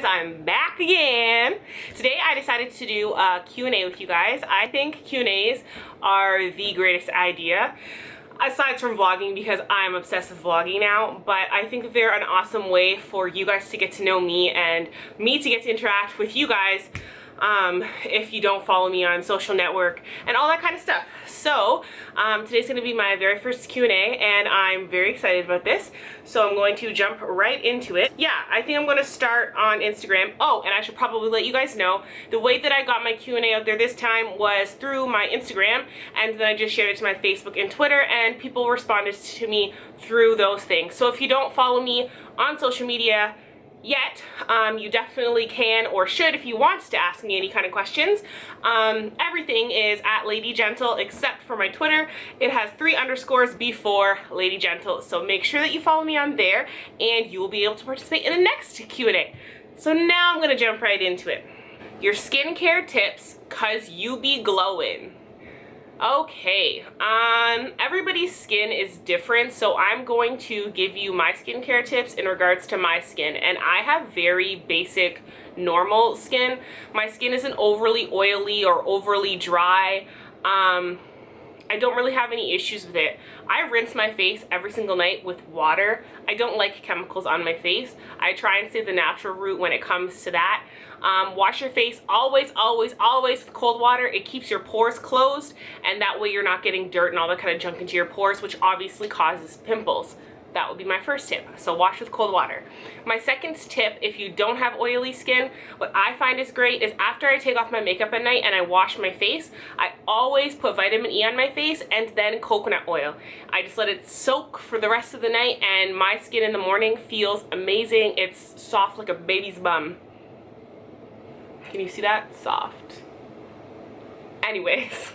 guys, I'm back again. Today I decided to do a Q&A with you guys. I think Q&As are the greatest idea, aside from vlogging, because I'm obsessed with vlogging now, but I think they're an awesome way for you guys to get to know me and me to get to interact with you guys if you don't follow me on social network and all that kind of stuff. So today's going to be my very first Q&A and I'm very excited about this. So I'm going to jump right into it. Yeah, I think I'm going to start on Instagram. Oh, and I should probably let you guys know, the way that I got my Q&A out there this time was through my Instagram, and then I just shared it to my Facebook and Twitter, and people responded to me through those things. So if you don't follow me on social media yet, you definitely can or should if you want to ask me any kind of questions. Everything is at Lady Gentle except for my Twitter. It has 3 underscores before Lady Gentle, so make sure that you follow me on there and you will be able to participate in the next Q&A. So now I'm gonna jump right into it. Your skincare tips, cause you be glowing. Okay, everybody's skin is different, so I'm going to give you my skincare tips in regards to my skin, and I have very basic, normal skin. My skin isn't overly oily or overly dry. I don't really have any issues with it. I rinse my face every single night with water. I don't like chemicals on my face. I try and stay the natural route when it comes to that. Wash your face always, always, always with cold water. It keeps your pores closed, and that way you're not getting dirt and all that kind of junk into your pores, which obviously causes pimples. That would be my first tip. So wash with cold water. My second tip, if you don't have oily skin, what I find is great is after I take off my makeup at night and I wash my face, I always put vitamin E on my face and then coconut oil. I just let it soak for the rest of the night, and my skin in the morning feels amazing. It's soft like a baby's bum. Can you see that? Soft. Anyways,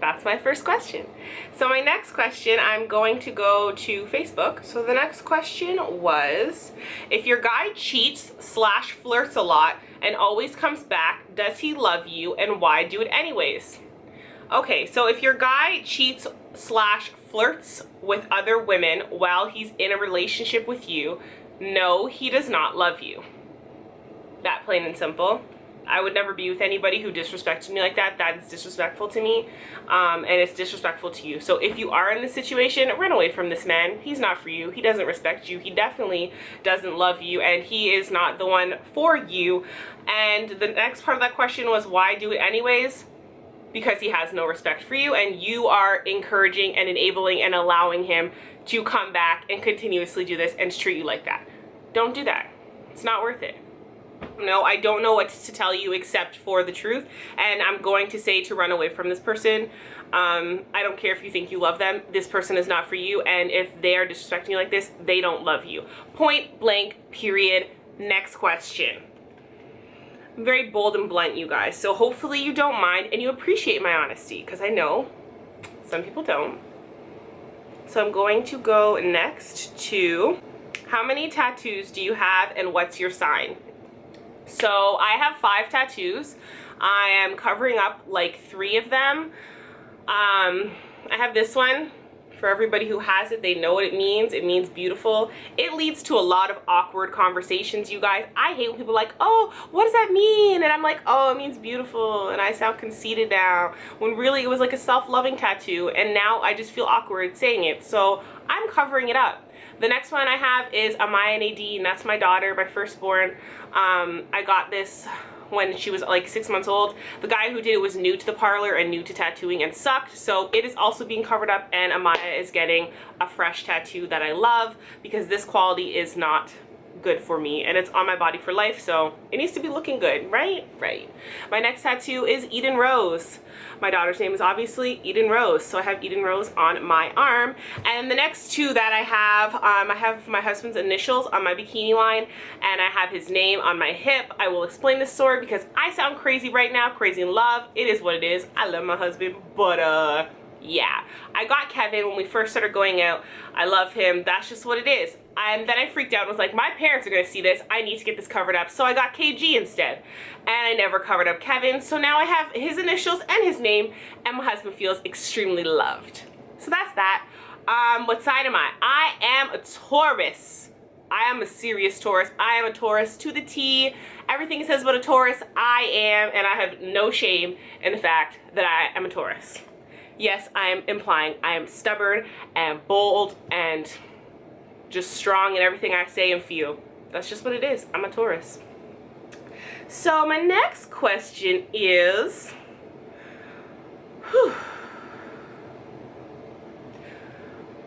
that's my first question. So my next question, I'm going to go to Facebook. So the next question was, if your guy cheats / flirts a lot and always comes back, does he love you, and why do it anyways? Okay, so if your guy cheats / flirts with other women while he's in a relationship with you, no, he does not love you. That plain and simple. I would never be with anybody who disrespected me like that. That is disrespectful to me, and it's disrespectful to you. So if you are in this situation, run away from this man. He's not for you. He doesn't respect you. He definitely doesn't love you, and he is not the one for you. And the next part of that question was, why do it anyways? Because he has no respect for you, and you are encouraging and enabling and allowing him to come back and continuously do this and treat you like that. Don't do that. It's not worth it. No, I don't know what to tell you except for the truth, and I'm going to say to run away from this person. I don't care if you think you love them. This person is not for you, and if they are disrespecting you like this, they don't love you. Point blank, period. Next question. I'm very bold and blunt, you guys, so hopefully you don't mind and you appreciate my honesty, because I know some people don't. So I'm going to go next to, how many tattoos do you have and what's your sign? So I have 5 tattoos. I am covering up like 3 of them. I have this one. For everybody who has it, they know what it means. It means beautiful. It leads to a lot of awkward conversations, you guys. I hate when people are like, oh, what does that mean? And I'm like, oh, it means beautiful. And I sound conceited now, when really it was like a self-loving tattoo. And now I just feel awkward saying it. So I'm covering it up. The next one I have is a Maya Nadine. That's my daughter, my firstborn. I got this when she was like 6 months old. The guy who did it was new to the parlor and new to tattooing and sucked. So it is also being covered up, and Amaya is getting a fresh tattoo that I love, because this quality is not good for me, and it's on my body for life, so it needs to be looking good, right? Right. My next tattoo is Eden Rose. My daughter's name is obviously Eden Rose, so I have Eden Rose on my arm. And the next 2 that I have my husband's initials on my bikini line, and I have his name on my hip. I will explain this story because I sound crazy right now, crazy in love. It is what it is. I love my husband, but yeah, I got Kevin when we first started going out. I love him. That's just what it is. And then I freaked out and was like, my parents are going to see this. I need to get this covered up. So I got KG instead. And I never covered up Kevin. So now I have his initials and his name, and my husband feels extremely loved. So that's that. What sign am I? I am a Taurus. I am a serious Taurus. I am a Taurus to the T. Everything it says about a Taurus, I am, and I have no shame in the fact that I am a Taurus. Yes, I am implying I am stubborn and bold and just strong in everything I say and feel. That's just what it is. I'm a Taurus. So my next question is,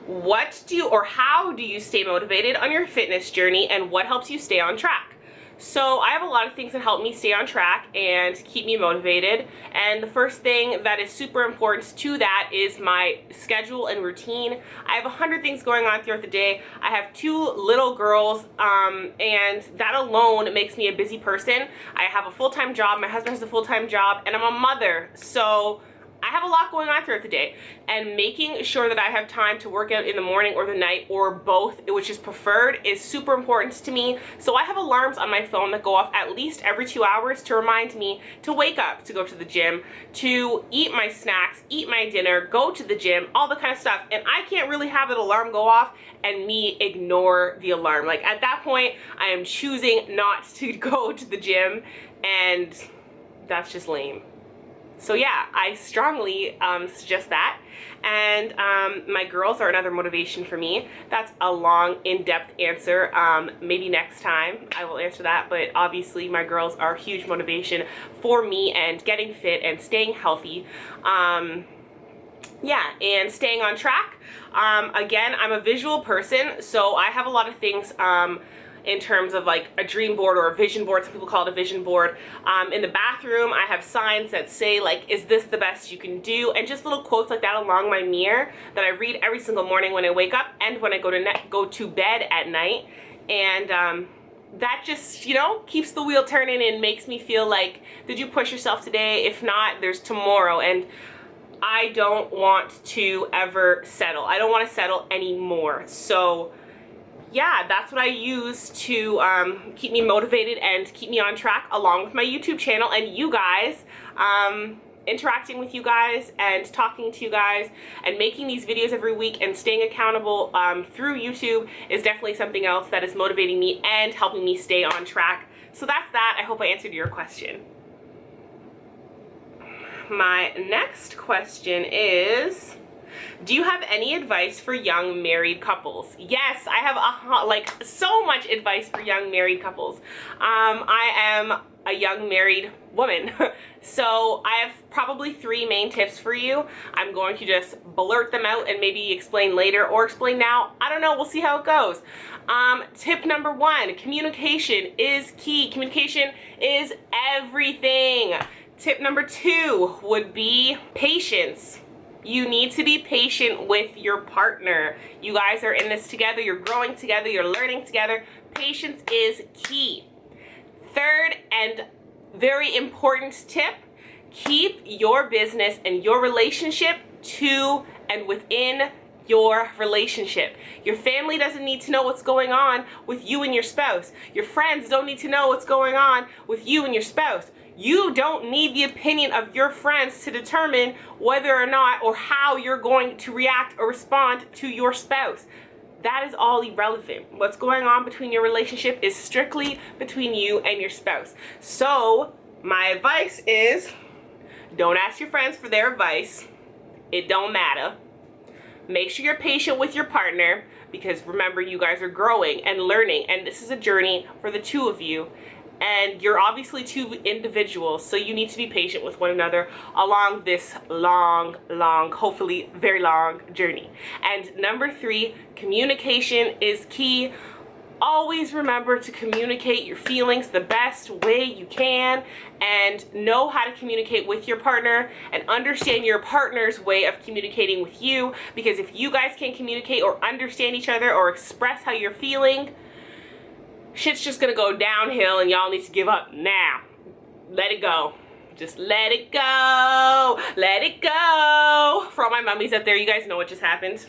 what do you, or how do you stay motivated on your fitness journey, and what helps you stay on track? So I have a lot of things that help me stay on track and keep me motivated, and the first thing that is super important to that is my schedule and routine. I have 100 things going on throughout the day. I have 2 little girls, and that alone makes me a busy person. I have a full-time job, my husband has a full-time job, and I'm a mother, so I have a lot going on throughout the day, and making sure that I have time to work out in the morning or the night or both, which is preferred, is super important to me. So I have alarms on my phone that go off at least every 2 hours to remind me to wake up, to go to the gym, to eat my snacks, eat my dinner, go to the gym, all the kind of stuff. And I can't really have that alarm go off and me ignore the alarm. Like, at that point, I am choosing not to go to the gym, and that's just lame. So yeah, I strongly suggest that. And my girls are another motivation for me. That's a long, in-depth answer. Maybe next time I will answer that, but obviously my girls are a huge motivation for me and getting fit and staying healthy. Yeah, and staying on track. Again, I'm a visual person, so I have a lot of things in terms of like a dream board or a vision board. Some people call it a vision board. In the bathroom, I have signs that say like, is this the best you can do? And just little quotes like that along my mirror that I read every single morning when I wake up and when I go to bed at night. And that just, you know, keeps the wheel turning and makes me feel like, did you push yourself today? If not, there's tomorrow. And I don't want to ever settle. I don't want to settle anymore. So yeah, that's what I use to keep me motivated and keep me on track, along with my YouTube channel and you guys, interacting with you guys and talking to you guys and making these videos every week and staying accountable through YouTube is definitely something else that is motivating me and helping me stay on track. So that's that. I hope I answered your question. My next question is, do you have any advice for young married couples? Yes, I have like so much advice for young married couples. I am a young married woman, so I have probably 3 main tips for you. I'm going to just blurt them out and maybe explain later or explain now. I don't know, we'll see how it goes. Tip number 1, communication is key. Communication is everything. Tip number 2 would be patience. You need to be patient with your partner. You guys are in this together, you're growing together, you're learning together. Patience is key. Third and very important tip, keep your business and your relationship to and within your relationship. Your family doesn't need to know what's going on with you and your spouse. Your friends don't need to know what's going on with you and your spouse. You don't need the opinion of your friends to determine whether or not or how you're going to react or respond to your spouse. That is all irrelevant. What's going on between your relationship is strictly between you and your spouse. So my advice is, don't ask your friends for their advice. It don't matter. Make sure you're patient with your partner, because remember, you guys are growing and learning, and this is a journey for the 2 of you. And you're obviously 2 individuals, so you need to be patient with one another along this long, hopefully very long journey. And number 3, communication is key. Always remember to communicate your feelings the best way you can, and know how to communicate with your partner and understand your partner's way of communicating with you, because if you guys can't communicate or understand each other or express how you're feeling, shit's just gonna go downhill and y'all need to give up now. Let it go. Just let it go. Let it go. For all my mummies out there, you guys know what just happened.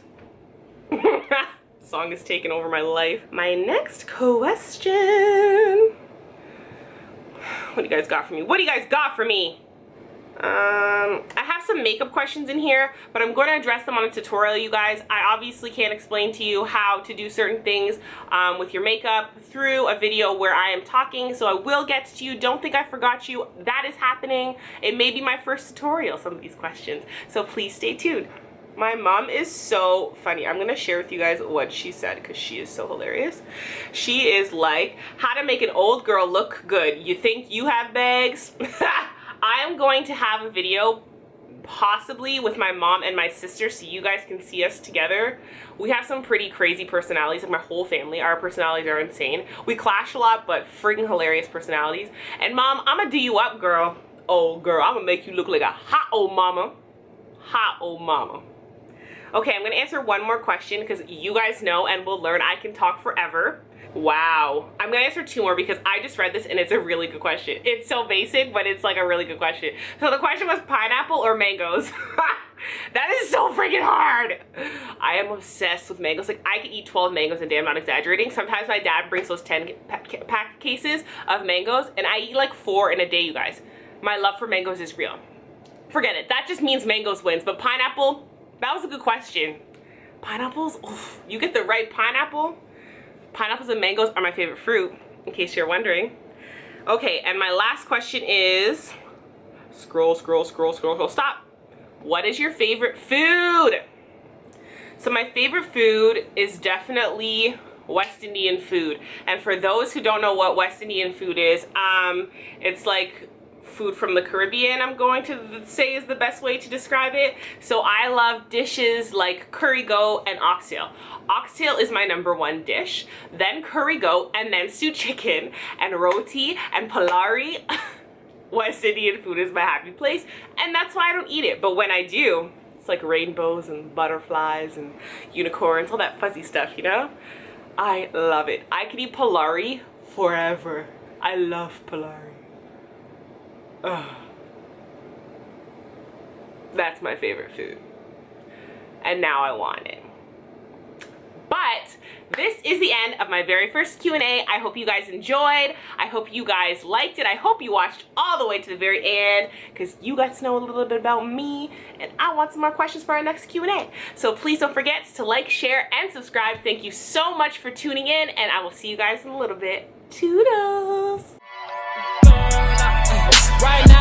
Song is taking over my life. My next question. What do you guys got for me? What do you guys got for me? I have some makeup questions in here, but I'm going to address them on a tutorial, you guys. I obviously can't explain to you how to do certain things with your makeup through a video where I am talking, so I will get to you. Don't think I forgot you. That is happening. It may be my first tutorial, some of these questions, so please stay tuned. My mom is so funny. I'm gonna share with you guys what she said because she is so hilarious. She is like, how to make an old girl look good. You think you have bags? I am going to have a video possibly with my mom and my sister so you guys can see us together. We have some pretty crazy personalities, like my whole family. Our personalities are insane. We clash a lot, but freaking hilarious personalities. And mom, I'm gonna do you up, girl. Oh girl, I'm gonna make you look like a hot old mama. Hot old mama. Okay, I'm gonna answer one more question because you guys know and will learn I can talk forever. Wow. I'm gonna answer two more because I just read this and it's a really good question. It's so basic, but it's like a really good question. So the question was pineapple or mangoes? That is so freaking hard. I am obsessed with mangoes. Like, I could eat 12 mangoes a day, I'm not exaggerating. Sometimes my dad brings those 10 pack cases of mangoes and I eat like 4 in a day, you guys. My love for mangoes is real. Forget it. That just means mangoes wins, but pineapple, that was a good question. Pineapples, oof, you get the right pineapple. Pineapples and mangoes are my favorite fruit, in case you're wondering. Okay, and my last question is, scroll, stop. What is your favorite food? So my favorite food is definitely West Indian food. And for those who don't know what West Indian food is, it's like food from the Caribbean, I'm going to say is the best way to describe it. So I love dishes like curry goat and oxtail. Oxtail is my #1 dish, then curry goat, and then stewed chicken and roti and palari. West Indian food is my happy place, and that's why I don't eat it. But when I do, it's like rainbows and butterflies and unicorns, all that fuzzy stuff, you know? I love it. I could eat palari forever. I love palari. Ugh. That's my favorite food. And now I want it. But this is the end of my very first Q&A. I hope you guys enjoyed. I hope you guys liked it. I hope you watched all the way to the very end because you got to know a little bit about me and I want some more questions for our next Q&A. So please don't forget to like, share, and subscribe. Thank you so much for tuning in and I will see you guys in a little bit. Toodles! Right now.